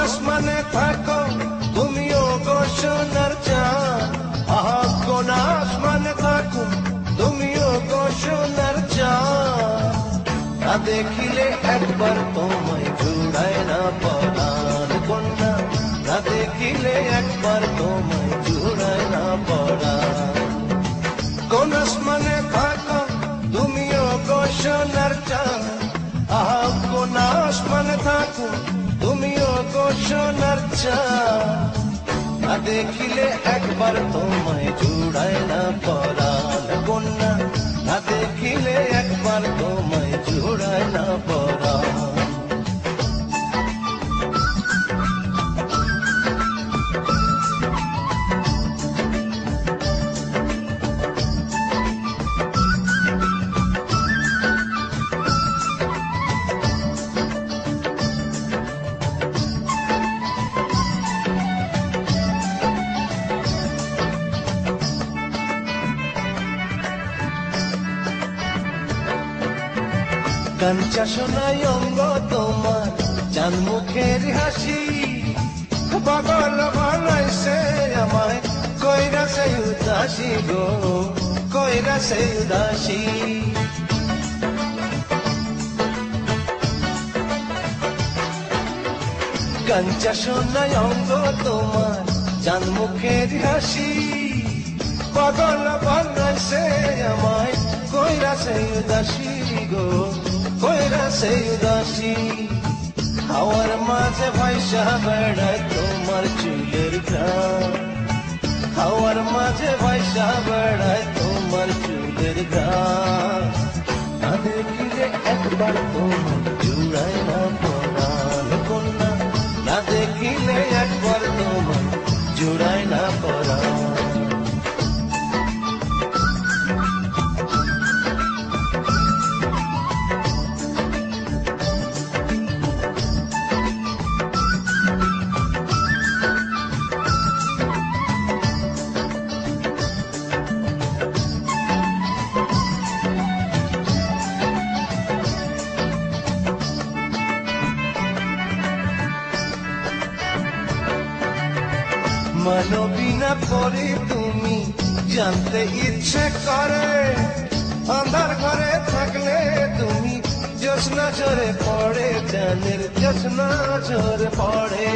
আসমানে থাকো তুমিও গো সোনার চাঁদ, আহা কোন আসমানে থাকো তুমিও গো সোনার চাঁদ। না দেখিলে একবার তোমায় জুড়ায় না পরাণ কন্যা, না দেখিলে একবার তোমায় জুড়ায় না পরাণ। কোন আসমানে থাকো তুমিও গো সোনার চাঁদ, আহা কোন আসমানে থাকো তুমিও গো সোনার চাঁদ। না দেখিলে একবার তোমায় জুড়ায় না পরাণ কন্যা, না দেখিলে একবার তোমায় জুড়ায় না পরাণ। কাঞ্চা সোনাই অঙ্গ তোমার চাঁদ মুখের হাসি, পাগল বানাইছে আমায় কইরা সেই উদাসী গো, কইরা সেই উদাসী। কাঞ্চা সোনাই অঙ্গ তোমার চাঁদ মুখের হাসি, পাগল বানাইছে আমায় কইরা সেই উদাসী গো, কইরা সেই উদাসী। হাওয়ার মাঝে ভাইসা বেড়ায় তোমার চুলের ঘ্রাণ, হাওয়ার মাঝে ভাইসা বেড়ায় তোমার চুলের ঘ্রাণ। না দেখিলে একবার তোমার জুড়ায় না পরাণ কন্যা, না দেখিলে একবার তোমার জুড়ায় না পরাণ। মানবিনা পরে তুমি জানতে ইচ্ছে করে, আন্ধার ঘরে থাকলে তুমি জ্যোৎস্না ঝরে পড়ে, চাঁদের জ্যোৎস্না ঝরে পড়ে।